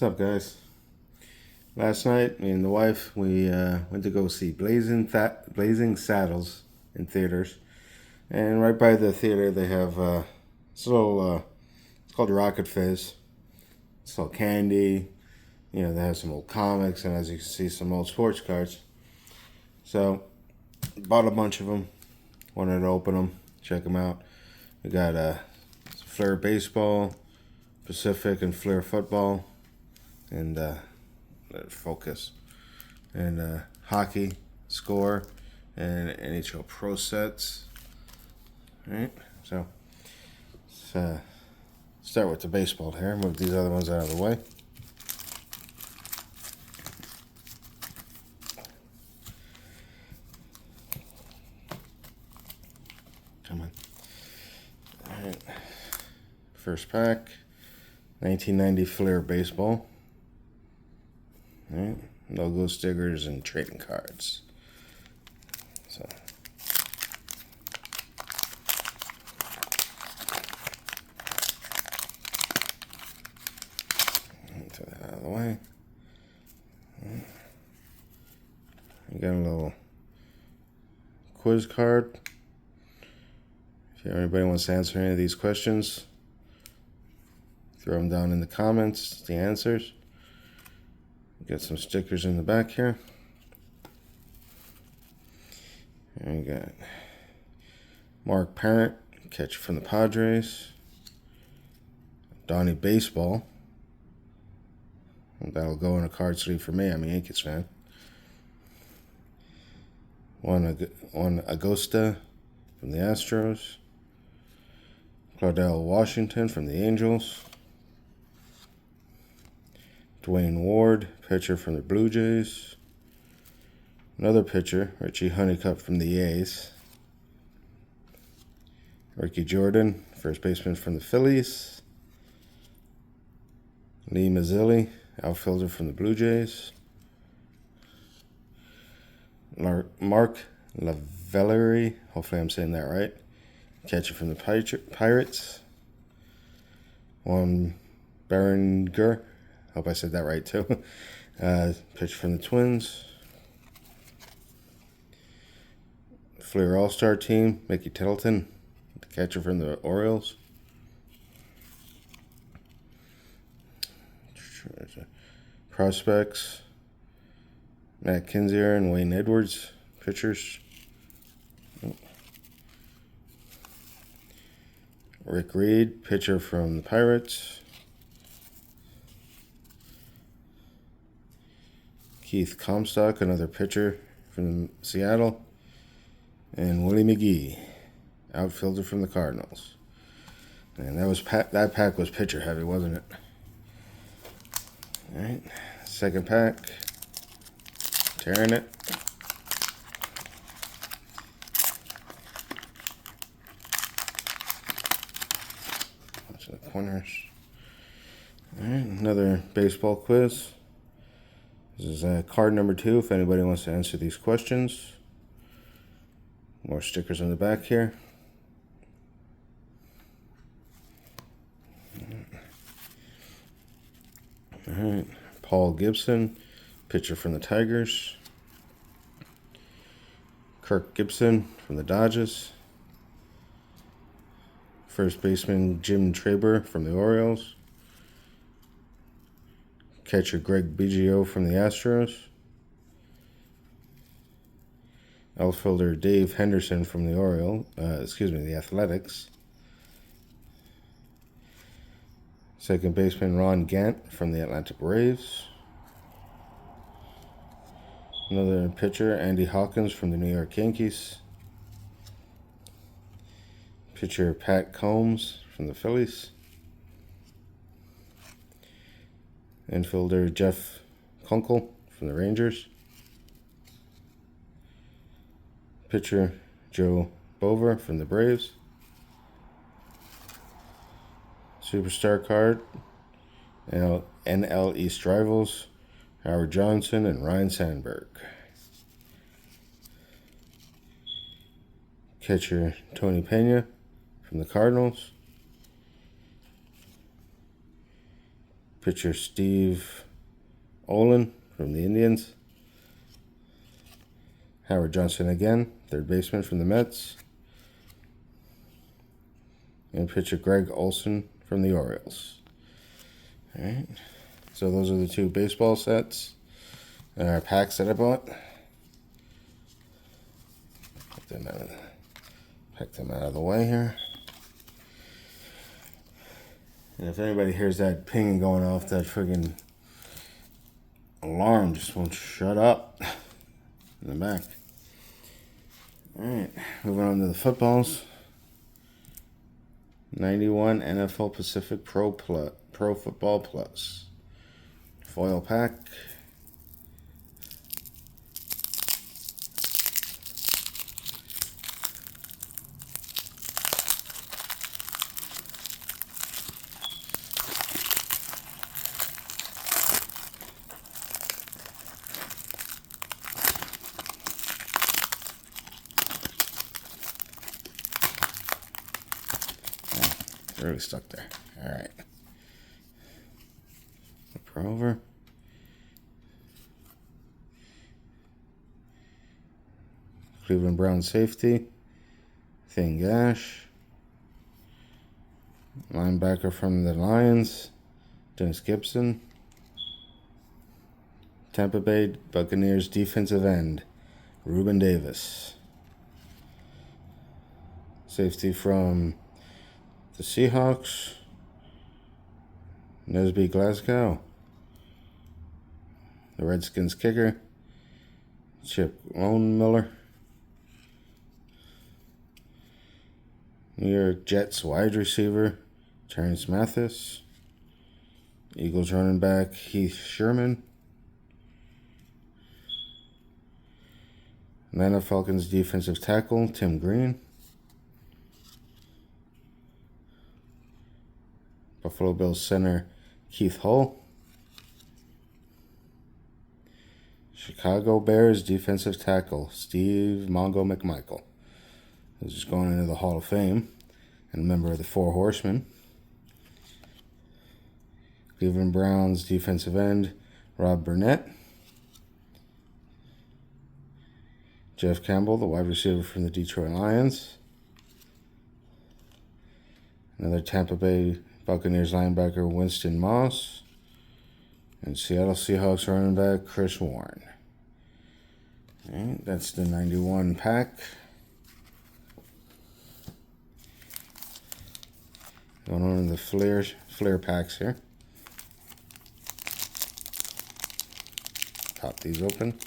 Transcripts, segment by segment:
What's up, guys? Last night, me and the wife, we went to go see Blazing Saddles in theaters. And right by the theater, they have this little, it's called Rocket Fizz. It's all candy. You know, they have some old comics, and as you can see, some old sports cards. So, bought a bunch of them. Wanted to open them, check them out. We got Flair Baseball, Pacific, and Flair Football. And focus and hockey score and NHL Pro sets. All right, so let's start with the baseball here. Move these other ones out of the way. Come on. All right, first pack, 1990 Flair Baseball. All right, logo stickers and trading cards. So, take that out of the way. We got a little quiz card. If anybody wants to answer any of these questions, throw them down in the comments, the answers. Got some stickers in the back here. And we got Mark Parent, catcher from the Padres. Donnie Baseball. That'll go in a card sleeve for me. I'm a Yankees fan. One Agosta from the Astros. Claudell Washington from the Angels. Dwayne Ward, pitcher from the Blue Jays. Another pitcher, Richie Honeycutt from the A's. Ricky Jordan, first baseman from the Phillies. Lee Mazzilli, outfielder from the Blue Jays. Mark Lavellery, hopefully I'm saying that right, catcher from the Pirates. Juan Berenger, hope I said that right too. Pitcher from the Twins. Flair All-Star Team, Mickey Tettleton, the catcher from the Orioles. Prospects, Matt Kinzier and Wayne Edwards, pitchers. Rick Reed, pitcher from the Pirates. Keith Comstock, another pitcher from Seattle. And Willie McGee, outfielder from the Cardinals. And that pack was pitcher heavy, wasn't it? All right, second pack. Tearing it. Watch the corners. All right, another baseball quiz. This is card number 2 if anybody wants to answer these questions. More stickers on the back here. All right, Paul Gibson, pitcher from the Tigers. Kirk Gibson from the Dodgers. First baseman Jim Traber from the Orioles. Catcher Greg Biggio from the Astros. Outfielder Dave Henderson from the the Athletics. Second baseman Ron Gant from the Atlanta Braves. Another pitcher, Andy Hawkins from the New York Yankees. Pitcher Pat Combs from the Phillies. Infielder Jeff Kunkel from the Rangers. Pitcher Joe Bover from the Braves. Superstar card, NL East rivals, Howard Johnson and Ryan Sandberg. Catcher Tony Pena from the Cardinals. Pitcher Steve Olin from the Indians. Howard Johnson again, third baseman from the Mets. And pitcher Greg Olson from the Orioles. All right. So those are the two baseball sets, packs that I bought. Pick them out of the way here. And if anybody hears that ping going off, that friggin' alarm just won't shut up in the back. Alright, moving on to the footballs. 91 NFL Pacific Pro Football Plus. Foil pack. Really stuck there. All right. Flip her over. Cleveland Browns safety. Thing Gash. Linebacker from the Lions. Dennis Gibson. Tampa Bay Buccaneers defensive end. Ruben Davis. Safety from the Seahawks, Nesby Glasgow. The Redskins kicker, Chip Miller. New York Jets wide receiver, Terrence Mathis. Eagles running back, Heath Sherman. Atlanta Falcons defensive tackle, Tim Green. Buffalo Bills center, Keith Hull. Chicago Bears defensive tackle, Steve Mongo McMichael, who's just going into the Hall of Fame and a member of the Four Horsemen. Cleveland Browns defensive end, Rob Burnett. Jeff Campbell, the wide receiver from the Detroit Lions. Another Tampa Bay Buccaneers linebacker, Winston Moss. And Seattle Seahawks running back, Chris Warren. All right, that's the 91 pack. Going on to the Flair packs here. Pop these open.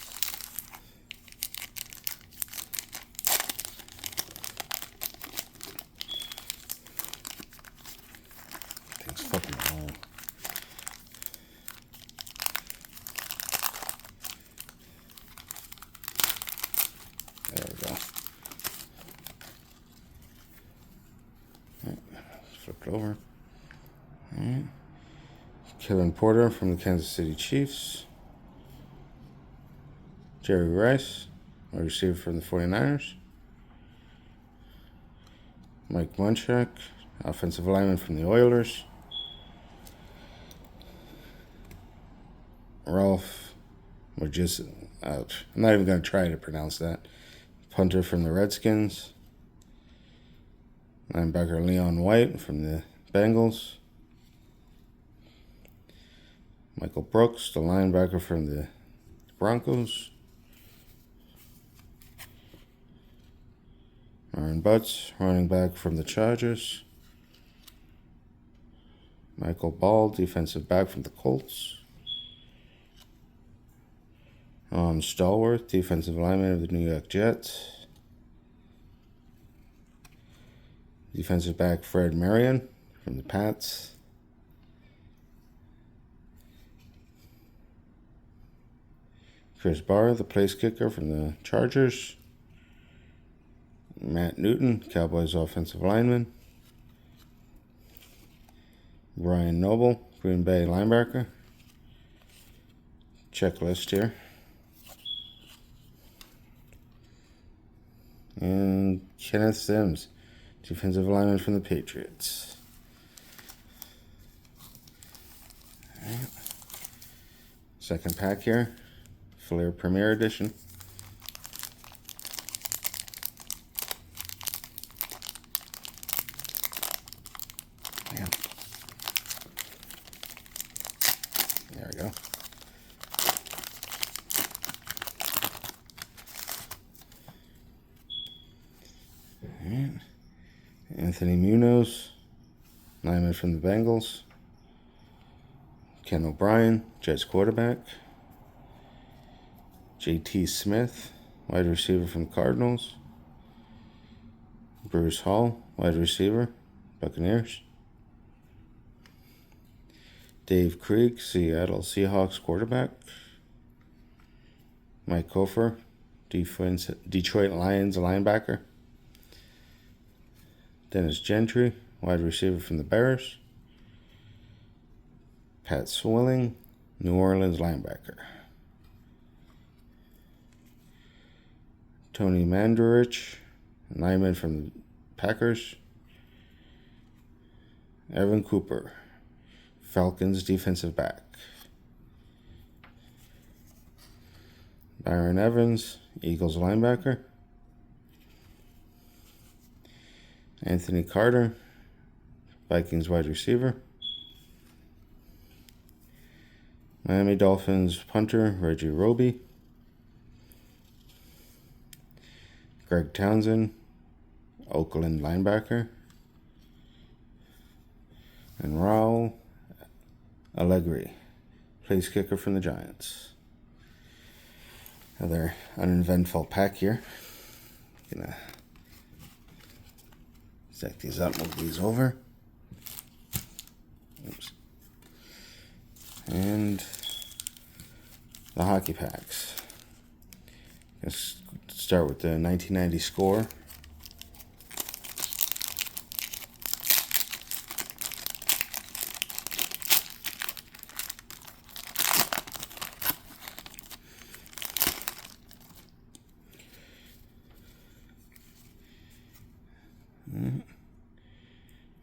Fucking long. There we go. Right. Flip it over. Right. Kevin Porter from the Kansas City Chiefs. Jerry Rice, a receiver from the 49ers. Mike Munchak, offensive lineman from the Oilers. Ralph Majis, I'm not even going to try to pronounce that. Punter from the Redskins. Linebacker Leon White from the Bengals. Michael Brooks, the linebacker from the Broncos. Aaron Butts, running back from the Chargers. Michael Ball, defensive back from the Colts. Stallworth, defensive lineman of the New York Jets. Defensive back Fred Marion from the Pats. Chris Barr, the place kicker from the Chargers. Matt Newton, Cowboys offensive lineman. Brian Noble, Green Bay linebacker. Checklist here. And Kenneth Sims, defensive lineman from the Patriots. All Second pack here, Flair Premier Edition. Man. There we go. And Anthony Munoz, lineman from the Bengals. Ken O'Brien, Jets quarterback. J.T. Smith, wide receiver from the Cardinals. Bruce Hall, wide receiver, Buccaneers. Dave Krieg, Seattle Seahawks quarterback. Mike Kofer, Detroit Lions linebacker. Dennis Gentry, wide receiver from the Bears. Pat Swilling, New Orleans linebacker. Tony Mandarich, lineman from the Packers. Evan Cooper, Falcons defensive back. Byron Evans, Eagles linebacker. Anthony Carter, Vikings wide receiver. Miami Dolphins punter, Reggie Roby. Greg Townsend, Oakland linebacker. And Raul Allegri, place kicker from the Giants. Another uneventful pack here. Gonna set these up, move these over. Oops. And the hockey packs. Let's start with the 1990 score.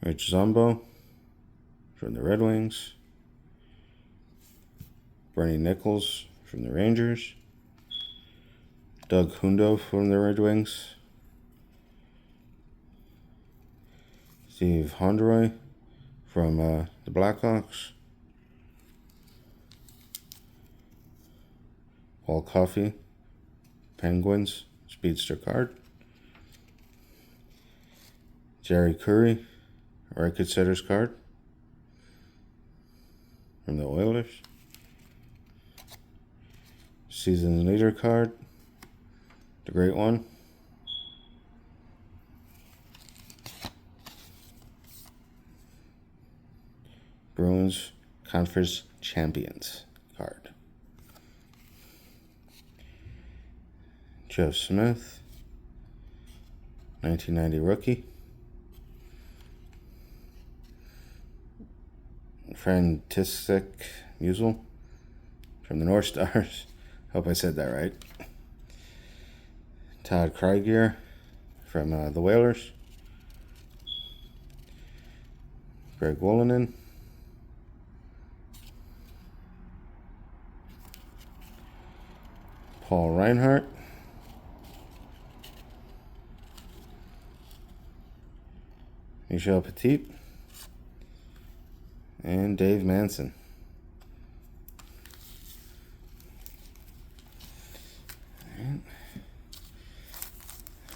Rich Zumbo from the Red Wings. Bernie Nichols from the Rangers. Doug Hundo from the Red Wings. Steve Hondroy from the Blackhawks. Paul Coffey, Penguins, Speedster card. Jerry Curry, record setters card from the Oilers. Season leader card, the great one. Bruins Conference Champions card. Jeff Smith, 1990 rookie. František Musil from the North Stars. Hope I said that right. Todd Krieger from the Whalers. Greg Wolonin. Paul Reinhardt. Michel Petit. And Dave Manson.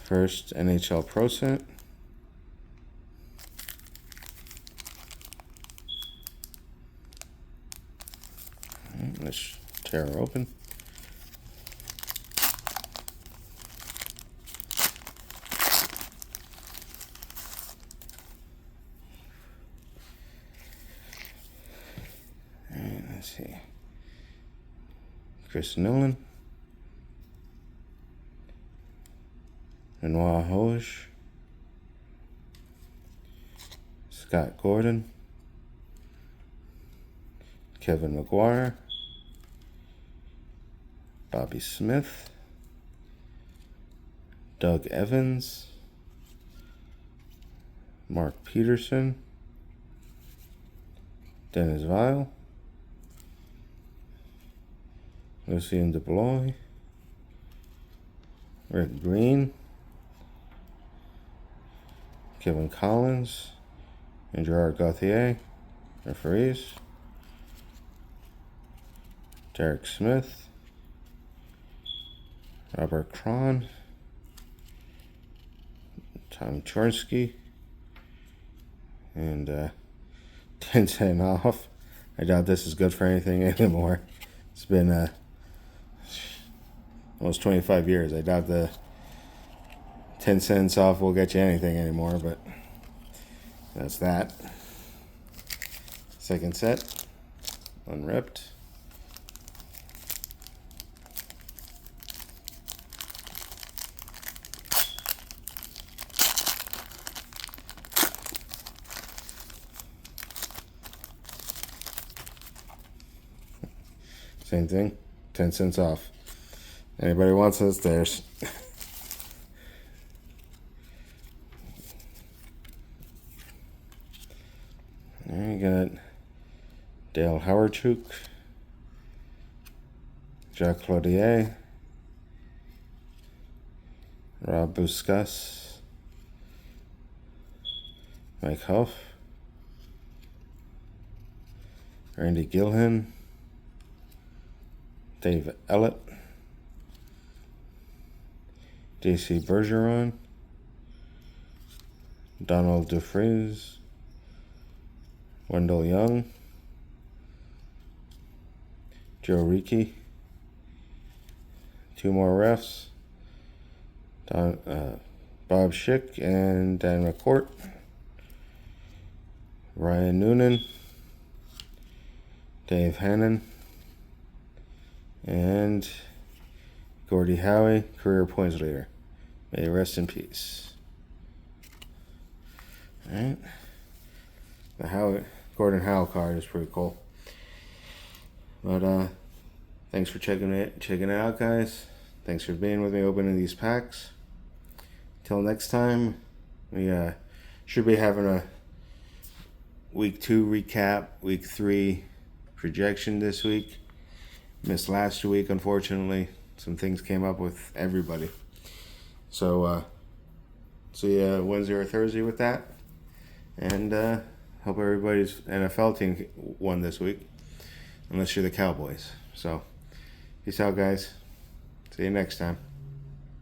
First NHL Pro set. Let's tear her open. And let's see. Chris Nolan. Benoit Hoge. Scott Gordon. Kevin McGuire. Bobby Smith. Doug Evans. Mark Peterson. Dennis Weil. Lucien DeBlois, Rick Green, Kevin Collins, and Gerard Gauthier, referees. Derek Smith, Robert Cron, Tom Chornsky, and 10 cent off. I doubt this is good for anything anymore. It's been almost 25 years. I doubt the 10 cents off will get you anything anymore, but that's that. Second set, unripped. Same thing, 10 cents off. Anybody wants this, there's. There you got Dale Howardchuk, Jacques Clodier, Rob Buskas, Mike Huff, Randy Gilhan, Dave Ellett, JC Bergeron, Donald DeFries, Wendell Young, Joe Ricci, two more refs, Bob Schick and Dan McCourt, Ryan Noonan, Dave Hannon, and Gordie Howe, career points leader. May he rest in peace. Alright. The Gordon Howe card is pretty cool. But thanks for checking it out, guys. Thanks for being with me opening these packs. Till next time, we should be having a week 2 recap, week 3 projection this week. Missed last week, unfortunately. Some things came up with everybody. So, see you Wednesday or Thursday with that. And hope everybody's NFL team won this week. Unless you're the Cowboys. So, peace out, guys. See you next time.